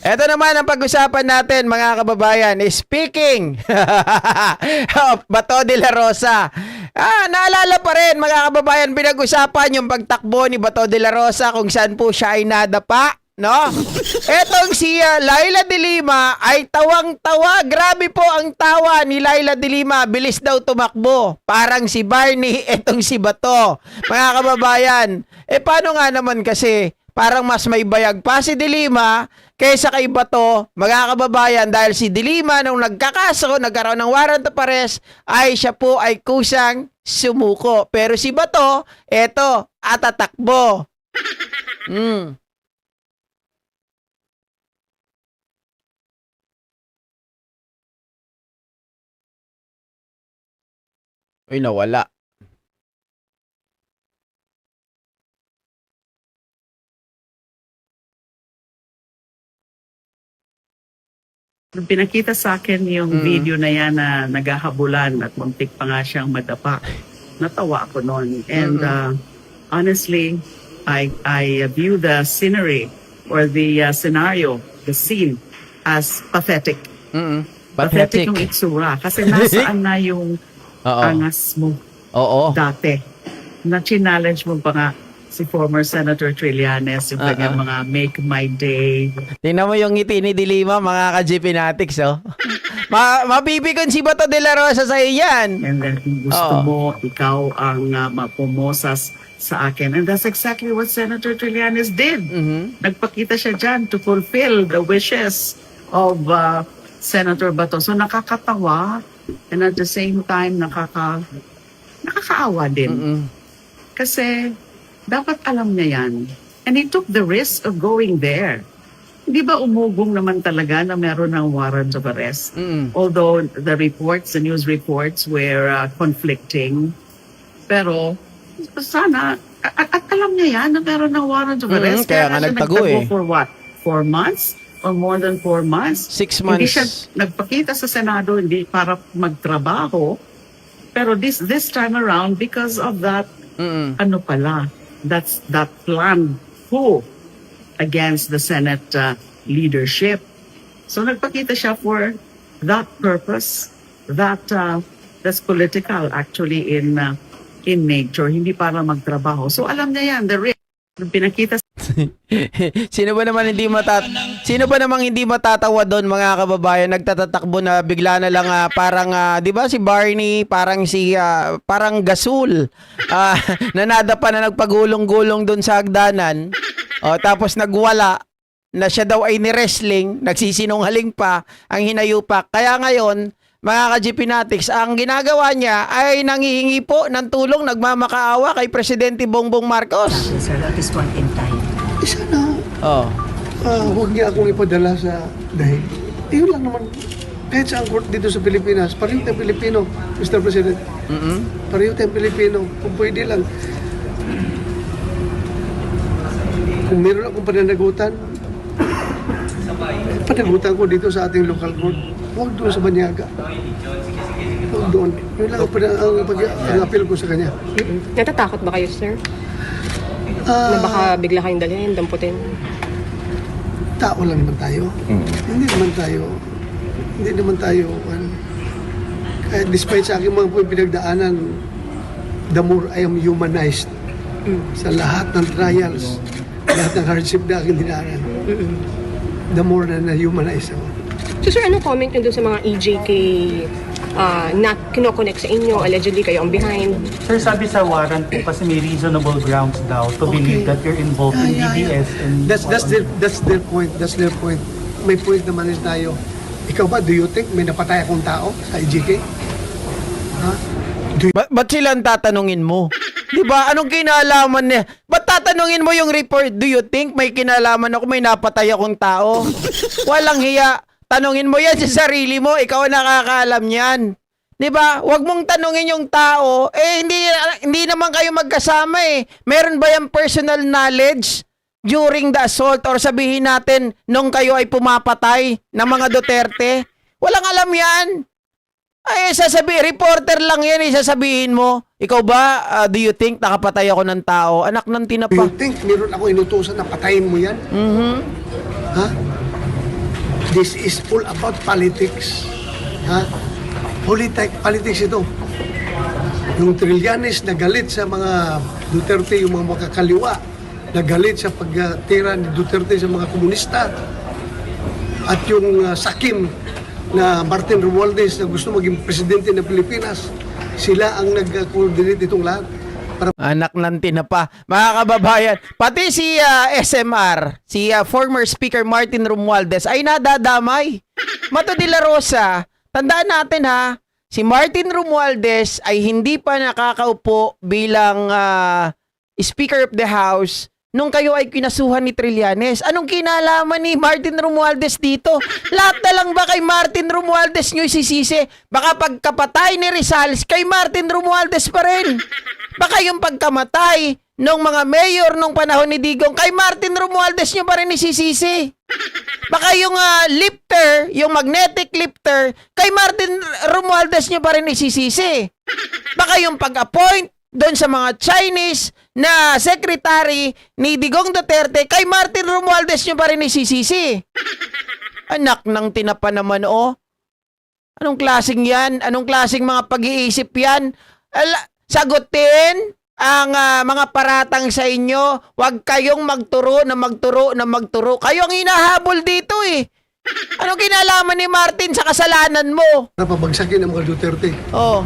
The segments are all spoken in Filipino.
Ito naman ang pag-usapan natin mga kababayan. Speaking of Bato de la Rosa. Naalala pa rin mga kababayan, pinag-usapan yung pagtakbo ni Bato de la Rosa kung saan po siya ay nadapa. No? Etong si Laila de Lima ay tawang-tawa. Grabe po ang tawa ni Laila de Lima. Bilis daw tumakbo. Parang si Barney, etong si Bato. Mga kababayan, paano nga naman kasi parang mas may bayag pa si de Lima kaysa kay Bato, mga kababayan, dahil si de Lima nung nagkakaso, nagkaroon ng warrant of arrest, ay siya po ay kusang sumuko. Pero si Bato, eto, atatakbo. Uy, nawala. Nung pinakita sa akin yung video na yan na naghahabulan at muntik pa nga siyang madapa, natawa ako noon. And honestly, I view the scenery or the scenario, the scene, as pathetic. Pathetic yung itsura. Kasi nasaan na yung angas mo dati. Na-challenge mo pa nga si former Senator Trillanes, yung kanyang mga Make My Day. Tingnan mo yung ngiti ni de Lima, mga ka-GPnatics, oh. Mabibigyan si Bato de la Rosa sa iyan. And then kung gusto mo, ikaw ang mapumosas sa akin. And that's exactly what Senator Trillanes did. Nagpakita siya dyan to fulfill the wishes of Senator Bato. So nakakatawa and at the same time nakakaawa din. Kasi dapat alam niya yan. And he took the risk of going there. Hindi ba umugong naman talaga na meron ng warrant of arrest? Although the reports, the news reports were conflicting. Pero sana, at alam niya yan na meron ng warrant of arrest. Kaya nga nagtago for what? 4 months? Or more than 4 months? 6 months. Hindi siya nagpakita sa Senado, hindi para magtrabaho. Pero this time around, because of that, ano pala, that plan coup against the Senate leadership. So nagpakita siya for that purpose, that's political actually in nature, hindi para magtrabaho. So alam niya yan, the risk. Pinakita Sino ba namang hindi matatawa doon mga kababayan, nagtatatakbo na bigla na lang parang 'di ba si Barney, parang parang Gasol. Nanadapa na nagpagulong-gulong doon sa hagdanan. Tapos nagwala na siya daw ay ni-wrestling, nagsisinungaling pa ang hinayupak. Kaya ngayon, mga ka-GPnatics, ang ginagawa niya ay nanghihingi po ng tulong, nagmamakaawa kay Presidente Bongbong Marcos. sir, at this point in time. Isa na. Huwag niya akong ipadala sa dahil. Yun lang naman. Kahit sa court dito sa Pilipinas, pareho tayong Pilipino, Mr. President. Pareho tayong Pilipino. Kung pwede lang. Kung meron akong pananagutan, panagutan ko dito sa ating local court. Huwag doon sa Banyaga. Huwag doon. Yun lang ang appeal ko sa kanya. Natatakot ba kayo, sir? Na baka bigla kayong dalhin, damputin? Tao lang naman tayo. Hindi naman tayo kahit despite sa aking mga pinagdaanan, the more I am humanized sa lahat ng trials, lahat ng hardship na aking dinaanan, the more na humanize ako. So, sir, ano comment nyo dun sa mga EJK na kinoconnect sa inyo? Allegedly, kayo ang behind. Sir, sabi sa warrant po kasi may reasonable grounds daw to believe that you're involved in DDS. And That's their point. That's their point. May point naman rin tayo. Ikaw ba, do you think may napatay akong tao sa EJK? Ha? Ba't silang tatanungin mo? Diba? Anong kinalaman niya? Ba't tatanungin mo yung report? Do you think may kinalaman ako, may napatay akong tao? Walang hiya. Tanungin mo yan sa sarili mo. Ikaw ang nakakaalam yan. Diba? Huwag mong tanungin yung tao. Hindi naman kayo magkasama eh. Meron ba yung personal knowledge during the assault or sabihin natin nung kayo ay pumapatay ng mga Duterte? Walang alam yan. Reporter lang yan, sasabihin mo. Ikaw ba, do you think nakapatay ako ng tao? Anak ng Do tinapa. you think meron ako inutusan na patayin mo yan? Ha? This is all about politics. Ha? Politics ito. Yung Trillanes na galit sa mga Duterte, yung mga makakaliwa, na galit sa pagtira ni Duterte sa mga komunista. At yung sakim na Martin Romualdez na gusto maging presidente ng Pilipinas, sila ang nag-coordinate itong lahat. Anak ng tinapa. Mga kababayan, pati si SMR, si former Speaker Martin Romualdez ay nadadamay. Mato de la Rosa, tandaan natin ha, si Martin Romualdez ay hindi pa nakakaupo bilang Speaker of the House nung kayo ay kinasuhan ni Trillanes. Anong kinalaman ni Martin Romualdez dito? Lahat na lang ba kay Martin Romualdez nyo isisisi? Baka pagkapatay ni Rizal, kay Martin Romualdez pa rin. Baka yung pagkamatay ng mga mayor nung panahon ni Digong, kay Martin Romualdez nyo pa rin isisisi. Baka yung lifter, yung magnetic lifter, kay Martin Romualdez nyo pa rin isisisi. Baka yung pag-appoint doon sa mga Chinese na secretary ni Digong Duterte, kay Martin Romualdez nyo pa rin isisisi. Anak ng tinapa naman, oh. Anong klaseng yan? Anong klaseng mga pag-iisip yan? Sagutin ang mga paratang sa inyo. Huwag kayong magturo na magturo. Kayo ang hinahabol dito eh. Anong kinalaman ni Martin sa kasalanan mo? Napabagsakin ang mga Duterte. Oh.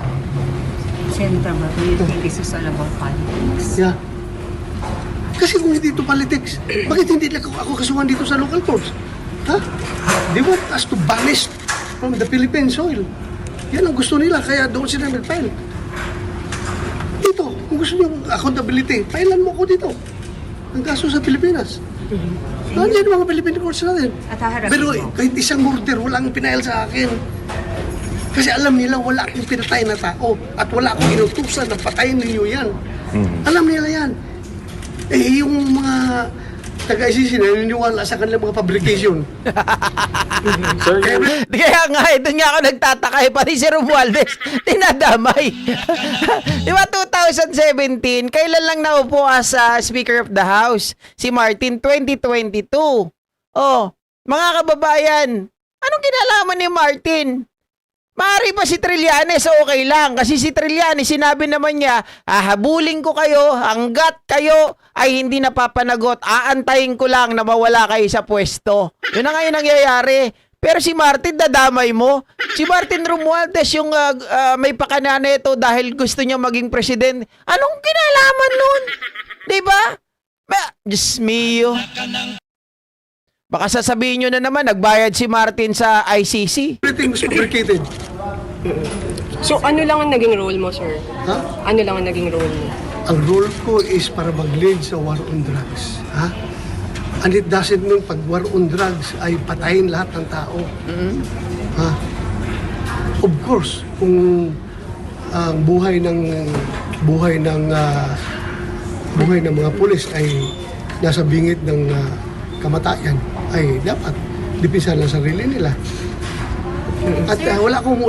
Senator, but do you think this is all about politics? Yeah. Kasi kung hindi ito politics, bakit hindi ako kasuhan dito sa local courts? Ha? They want us to banish from the Philippine soil. Yan ang gusto nila, kaya doon sila nag-file. Dito, kung gusto niyo accountability, filean mo ko dito. Ang kaso sa Pilipinas. Nandiyan yung mga Philippine courts natin. At haharapin Pero mo. kahit isang murder, walang pinail sa akin. Kasi alam nila wala akong pinatay na tao at wala akong inutusan na patayin ninyo yan. Alam nila yan. Eh, yung mga taga-ICC na naniniwala sa kanilang mga publication. Kaya nga, ito nga ako nagtataka eh, pati si Romualdez, tinadamay. Di ba 2017, kailan lang naupo as Speaker of the House? Si Martin, 2022. Oh, mga kababayan, anong kinalaman ni Martin? Maaari pa si Trillanes, okay lang. Kasi si Trillanes, sinabi naman niya, habulin ko kayo hanggat kayo ay hindi napapanagot. Aantayin ko lang na mawala kayo sa pwesto. Yun na nga yung nangyayari. Pero si Martin, dadamay mo. Si Martin Romualdez, yung may pakanana ito dahil gusto niya maging president. Anong kinalaman nun? Diba? Diyos mio. Baka sasabihin nyo na naman, nagbayad si Martin sa ICC. Everything was fabricated. So ano lang ang naging role mo, sir? Ha? Ano lang ang naging role mo? Ang role ko is para mag-lead sa war on drugs. Ha? And it doesn't mean pag war on drugs ay patayin lahat ng tao. Ha? Of course, kung ang buhay ng mga pulis ay nasa bingit ng kamatayan, ay dapat dipisan ang sarili nila. At wala akong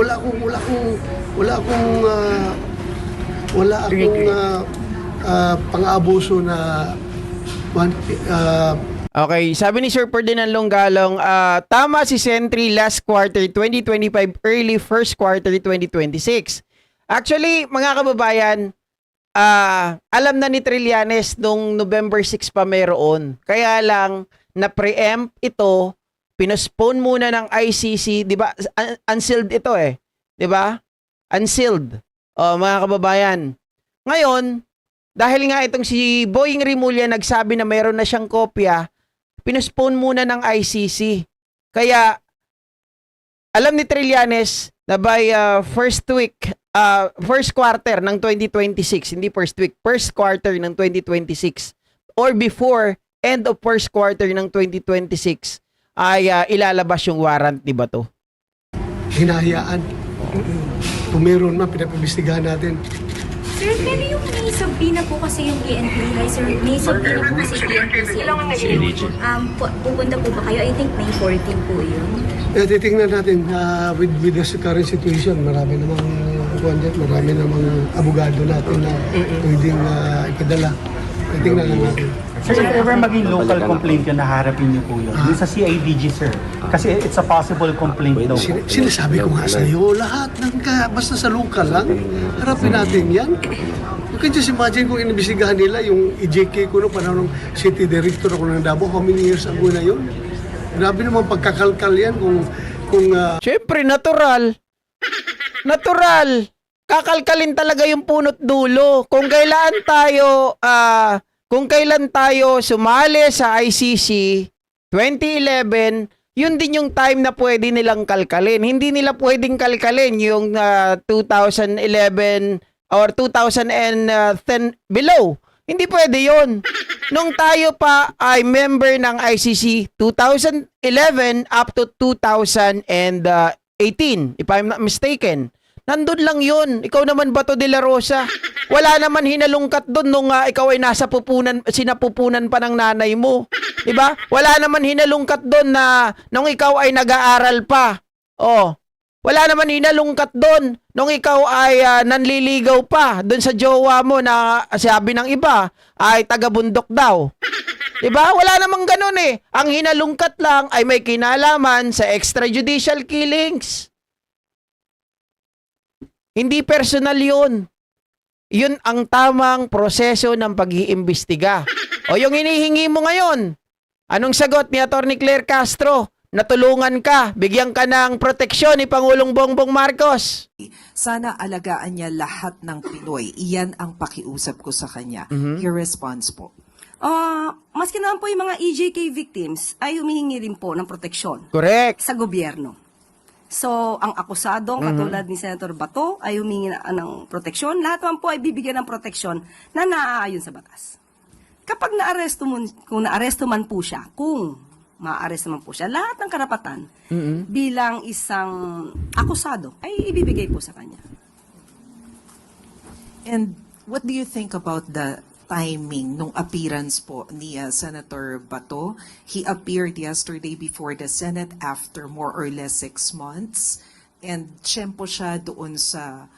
pang-abuso na Okay, sabi ni Sir Ferdinand Longgalong, tama si Sentry last quarter 2025, early first quarter 2026. Actually, mga kababayan, alam na ni Trillanes nung November 6 pa mayroon. Kaya lang, na-preempt ito, pinospone muna ng ICC, di ba? Unsealed ito eh. Di ba? Unsealed. Mga kababayan. Ngayon, dahil nga itong si Boying Rimulya nagsabi na mayroon na siyang kopya, pinospone muna ng ICC. Kaya, alam ni Trillanes na by first quarter ng 2026, hindi first week, first quarter ng 2026, or before end of first quarter ng 2026, ay ilalabas yung warrant, di ba to? hinahayaan. Kung meron man, pinapabistigahan natin. Sir, pero yung may sabina po kasi yung PNP, hi sir, may sabina po kasi PNP pupunta po ba kayo? I think May 14 po yun. Titingnan natin with the current situation, marami namang abogado natin na pwedeng ipadala. Tingnan lang natin. Sir, if ever maging local complaint yun, naharapin niyo po yun. Yung sa CIDG, sir. Kasi it's a possible complaint daw. Sinasabi ko nga sa'yo, lahat basta sa local lang, harapin natin yan. You can just imagine kung inibisigahan nila yung EJK ko noong panahon ng city director ako ng Davao, how many years ago na yun? Grabe naman pagkakalkal yan kung Siyempre, natural. Natural. Kakalkalin talaga yung punot dulo. Kung kailan tayo sumali sa ICC 2011, yun din yung time na pwede nilang kalkalin. Hindi nila pwedeng kalkalin yung 2011 or 2010 below. Hindi pwede yun. Nung tayo pa ay member ng ICC 2011 up to 2018, if I'm not mistaken. Nandun lang yun. Ikaw naman, Bato de la Rosa. Wala naman hinalungkat doon nung ikaw ay nasa sinapupunan pa ng nanay mo. Diba? Wala naman hinalungkat doon na nung ikaw ay nag-aaral pa. Oh. Wala naman hinalungkat doon nung ikaw ay nanliligaw pa doon sa jowa mo na sabi ng iba ay taga-bundok daw. Diba? Wala namang ganun eh. Ang hinalungkat lang ay may kinalaman sa extrajudicial killings. Hindi personal yun. Yun ang tamang proseso ng pag-iimbestiga. O yung hinihingi mo ngayon, anong sagot ni Atty. Claire Castro? Natulungan ka, bigyan ka ng proteksyon ni Pangulong Bongbong Marcos. Sana alagaan niya lahat ng Pinoy. Iyan ang pakiusap ko sa kanya. Your response po. Maski naman po yung mga EJK victims ay humihingi rin po ng proteksyon Correct. sa gobyerno. So, ang akusadong katulad ni Senator Bato ay humingi ng proteksyon. Lahat naman po ay bibigyan ng proteksyon na naaayon sa batas. Kapag kung naaresto man po siya, kung maaresto man po siya, lahat ng karapatan bilang isang akusado ay ibibigay po sa kanya. And what do you think about the timing nung appearance po ni Senator Bato? He appeared yesterday before the Senate after more or less 6 months. And tiyempo siya doon sa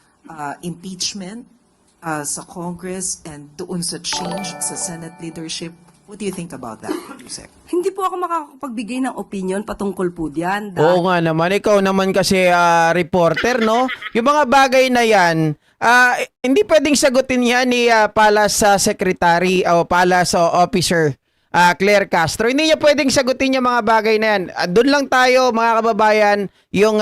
impeachment sa Congress and doon sa change sa Senate leadership. What do you think about that, Yusek? Hindi po ako makakapagbigay ng opinion patungkol po diyan. Oo nga naman, ikaw naman kasi reporter, no? Yung mga bagay na yan, hindi pwedeng sagutin yan ni Palace Secretary o Palace Officer Claire Castro. Hindi niya pwedeng sagutin yung mga bagay na yan. Doon lang tayo, mga kababayan, yung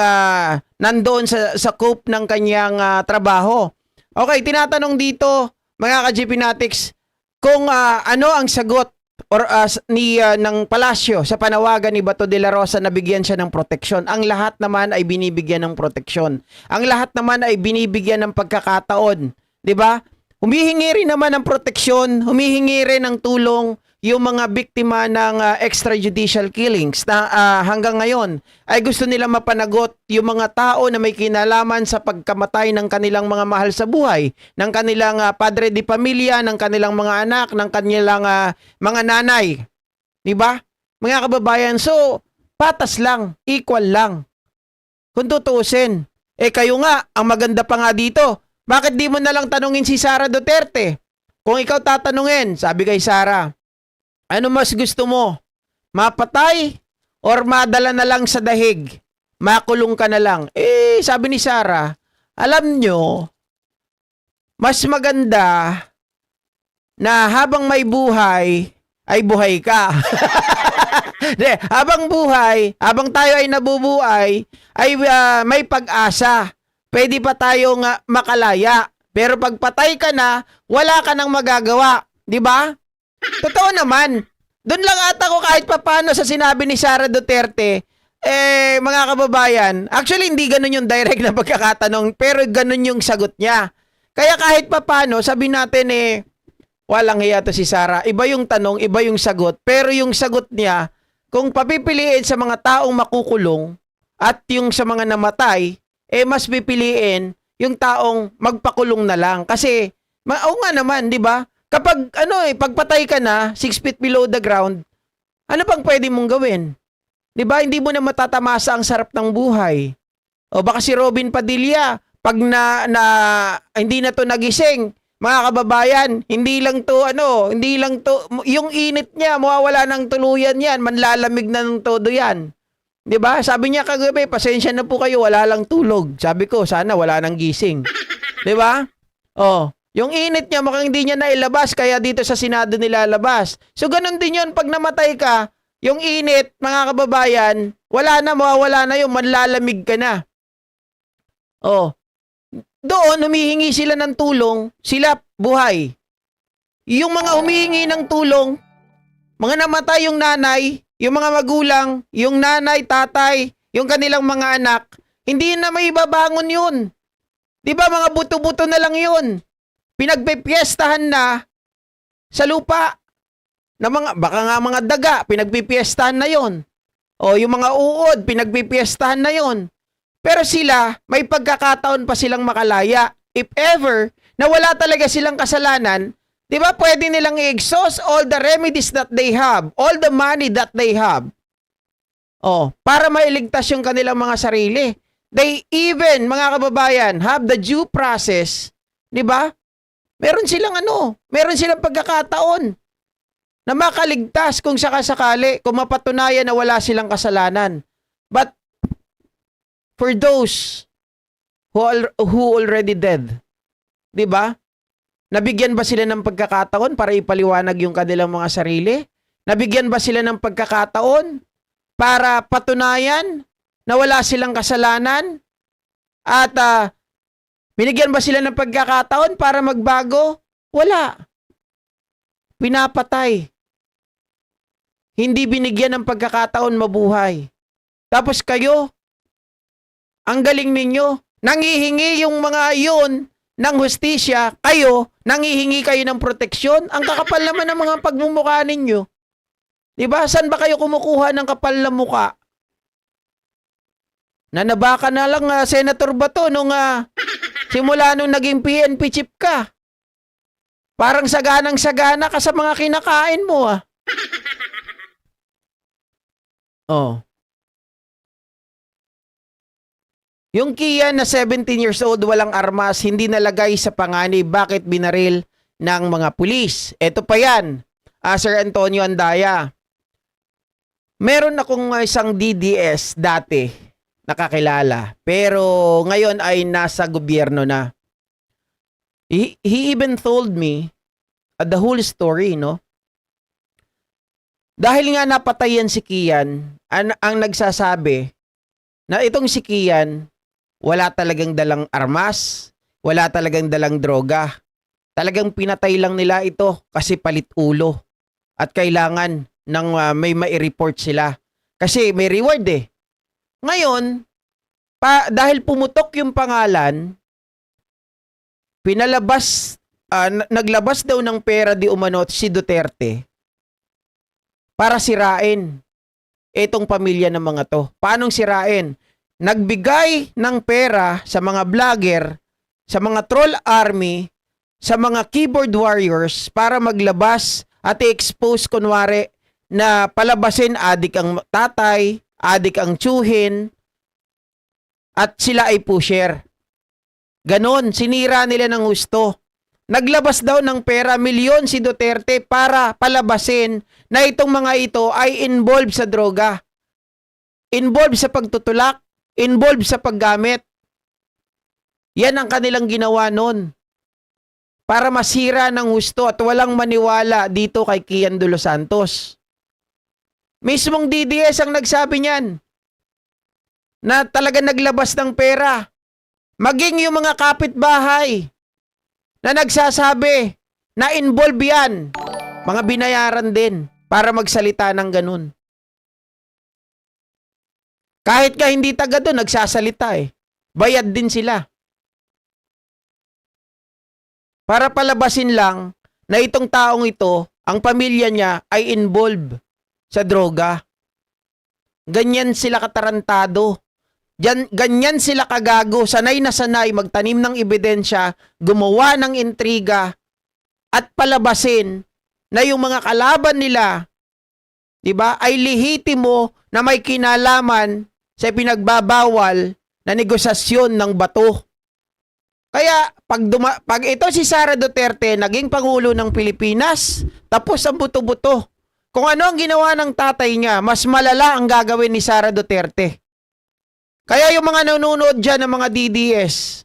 nandoon sa scope ng kanyang trabaho. Okay, tinatanong dito, mga ka-GP Natics, kung ano ang sagot or ng palasyo sa panawagan ni Bato de la Rosa na bigyan siya ng proteksyon. Ang lahat naman ay binibigyan ng proteksyon. Ang lahat naman ay binibigyan ng pagkakataon. 'Di ba? Humihingi rin naman ng proteksyon, humihingi rin ng tulong yung mga biktima ng extrajudicial killings na hanggang ngayon ay gusto nila mapanagot yung mga tao na may kinalaman sa pagkamatay ng kanilang mga mahal sa buhay, ng kanilang padre di pamilya, ng kanilang mga anak, ng kanilang mga nanay. Diba? Mga kababayan, so patas lang, equal lang. Kung tutuusin, kayo nga, ang maganda pa nga dito, bakit di mo na lang tanungin si Sara Duterte? Kung ikaw tatanungin, sabi kay Sara, ano mas gusto mo? Mapatay or madala na lang sa dahig? Makulong ka na lang. Sabi ni Sara, alam nyo, mas maganda na habang may buhay, ay buhay ka. Habang buhay, habang tayo ay nabubuhay, ay may pag-asa. Pwede pa tayong makalaya. Pero pag patay ka na, wala ka nang magagawa. Di ba? Totoo naman. Doon lang ata ko kahit papano sa sinabi ni Sara Duterte, mga kababayan, actually hindi ganun yung direct na pagkakatanong, pero ganun yung sagot niya. Kaya kahit papano, sabi natin walang hiya to si Sara. Iba yung tanong, iba yung sagot. Pero yung sagot niya, kung papipiliin sa mga taong makukulong at yung sa mga namatay, mas pipiliin yung taong magpakulong na lang. Kasi, oo nga naman, di ba? Kapag pagpatay ka na, 6 feet below the ground, ano pang pwede mong gawin? 'Di ba? Hindi mo na matatamasa ang sarap ng buhay. O baka si Robin Padilla, pag hindi na to nagising, Mga kababayan, hindi lang to, yung init niya, mawawala ng tuluyan yan, manlalamig na ng todo yan. 'Di ba? Sabi niya kagabi, pasensya na po kayo, wala lang tulog. Sabi ko, sana wala nang gising. 'Di ba? Oh, yung init niya mukhang hindi niya nailabas, kaya dito sa Senado nilalabas. So, ganun din yun, pag namatay ka, yung init, mga kababayan, wala na, mawawala na yun, manlalamig ka na. Oh, doon, humihingi sila ng tulong, sila buhay. Yung mga humihingi ng tulong, mga namatay yung nanay, yung mga magulang, yung nanay, tatay, yung kanilang mga anak, hindi na may babangon yun. Di ba mga buto-buto na lang yun? Pinagpipiestahan na sa lupa na baka nga mga daga, pinagpipiestahan na yun. O yung mga uod, pinagpipiestahan na yun. Pero sila, may pagkakataon pa silang makalaya. If ever, na wala talaga silang kasalanan, di ba pwede nilang i-exhaust all the remedies that they have, all the money that they have. Para mailigtas yung kanilang mga sarili. They even, mga kababayan, have the due process, di ba? Meron silang pagkakataon na makaligtas kung sakasakali, kung mapatunayan na wala silang kasalanan. But for those who already dead, 'di ba? Nabigyan ba sila ng pagkakataon para ipaliwanag yung kanilang mga sarili? Nabigyan ba sila ng pagkakataon para patunayan na wala silang kasalanan? At binigyan ba sila ng pagkakataon para magbago? Wala. Pinapatay. Hindi binigyan ng pagkakataon mabuhay. Tapos kayo, ang galing ninyo, nangihingi yung mga yun ng hustisya, kayo, nangihingi kayo ng proteksyon. Ang kakapal naman ng mga pagmumukha ninyo. Diba? Saan ba kayo kumukuha ng kapal na muka? Nanabaka na lang, Senator Bato, nung simula nung naging PNP chief ka. Parang saganang-sagana ka sa mga kinakain mo, Yung Kian na 17 years old, walang armas, hindi nalagay sa panganib, bakit binaril ng mga pulis? Ito pa yan, Sir Antonio Andaya. Meron akong isang DDS dati, nakakilala, pero ngayon ay nasa gobyerno na. He even told me the whole story, no? Dahil nga napatayan si Kian, ang nagsasabi na itong si Kian, wala talagang dalang armas, wala talagang dalang droga. Talagang pinatay lang nila ito kasi palit ulo. At kailangan ng may mai-report sila. Kasi may reward eh. Ngayon, dahil pumutok yung pangalan, naglabas daw ng pera di umano si Duterte para sirain itong pamilya ng mga to. Paanong sirain? Nagbigay ng pera sa mga vlogger, sa mga troll army, sa mga keyboard warriors para maglabas at i-expose kunwari na palabasin adik ang tatay, adik ang tsuhin, at sila ay pusher. Ganon, sinira nila ng gusto. Naglabas daw ng pera, milyon si Duterte para palabasin na itong mga ito ay involved sa droga. Involved sa pagtutulak, involved sa paggamit. Yan ang kanilang ginawa nun. Para masira ng gusto at walang maniwala dito kay Kian de los Santos. Mismong DDS ang nagsabi niyan na talaga naglabas ng pera. Maging yung mga kapitbahay na nagsasabi na involved yan, mga binayaran din para magsalita ng ganun. Kahit ka hindi taga doon, nagsasalita eh. Bayad din sila. Para palabasin lang na itong taong ito, ang pamilya niya ay involved sa droga. Ganyan sila katarantado. Ganyan sila kagago. Sanay na sanay magtanim ng ebidensya, gumawa ng intriga, at palabasin na yung mga kalaban nila, di ba, ay lehitimo na may kinalaman sa pinagbabawal na negosasyon ng bato. Kaya pag ito si Sara Duterte naging pangulo ng Pilipinas, tapos ang buto-buto. Kung ano ang ginawa ng tatay niya, mas malala ang gagawin ni Sara Duterte. Kaya yung mga nanonood dyan ng mga DDS,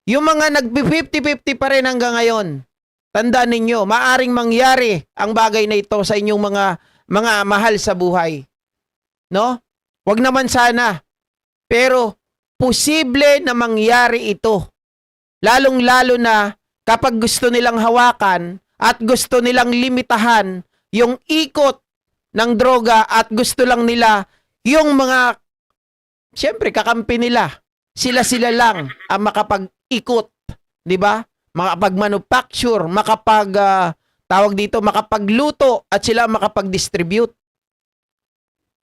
yung mga nag-50-50 pa rin hanggang ngayon, tandaan ninyo, maaring mangyari ang bagay na ito sa inyong mga mahal sa buhay. No? Wag naman sana. Pero posible na mangyari ito. Lalong-lalo na kapag gusto nilang hawakan at gusto nilang limitahan yung ikot ng droga at gusto lang nila yung mga, siyempre, kakampi nila. Sila-sila lang ang makapag-ikot. Di ba? Makapag-manufacture, makapagluto at sila makapag-distribute.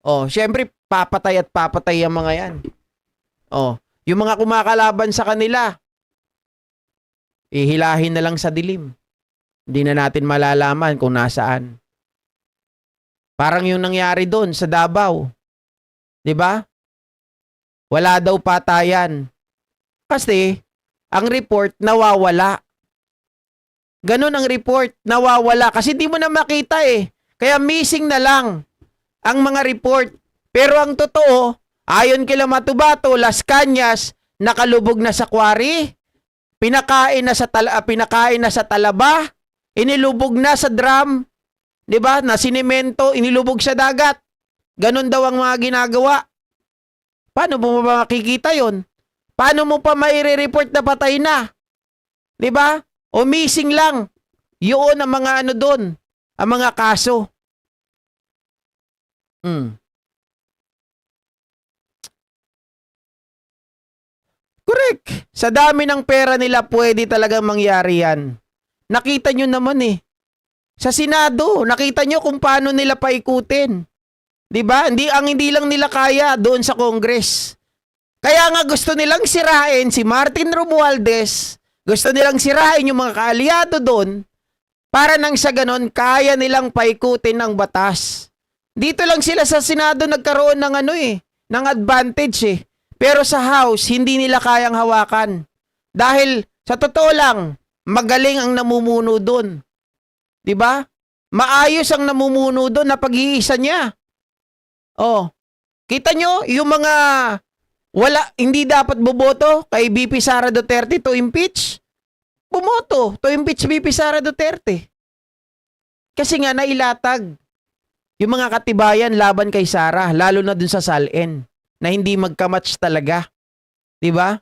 Oh, siyempre, papatay at papatay ang mga yan. Oh, yung mga kumakalaban sa kanila, ihilahin na lang sa dilim. Hindi na natin malalaman kung nasaan. Parang yung nangyari doon sa Davao. 'Di ba? Wala daw patayan. Kasi ang report nawawala. Ganun ang report, nawawala kasi di mo na makita eh. Kaya missing na lang ang mga report. Pero ang totoo, ayon kila Matubato, Las Cañas, nakalubog na sa quarry, pinakain na sa talaba, inilubog na sa drum, 'di ba? Na sinemento, inilubog sa dagat. Ganon daw ang mga ginagawa. Paano mo ba makikita 'yon? Paano mo pa maire-report na patay na? 'Di ba? O missing lang. 'Yun ang mga ano doon, ang mga kaso. Correct. Sa dami ng pera nila, pwede talagang mangyari yan. Nakita nyo naman eh. Sa Senado, nakita nyo kung paano nila paikutin. 'Di ba? Hindi lang nila kaya doon sa Congress. Kaya nga gusto nilang sirain si Martin Romualdez, gusto nilang sirain yung mga kaalyado doon, para nang sa ganon, kaya nilang paikutin ang batas. Dito lang sila sa Senado nagkaroon ng ng advantage eh. Pero sa House, hindi nila kayang hawakan. Dahil, sa totoo lang, magaling ang namumuno doon. 'Di ba? Maayos ang namumuno doon na pag-iisa niya. Oh, kita nyo, yung mga hindi dapat boboto kay VP Sara Duterte to impeach, bumoto to impeach VP Sara Duterte. Kasi nga nailatag yung mga katibayan laban kay Sara, lalo na dun sa SALN, na hindi magkamatch talaga. 'Di ba?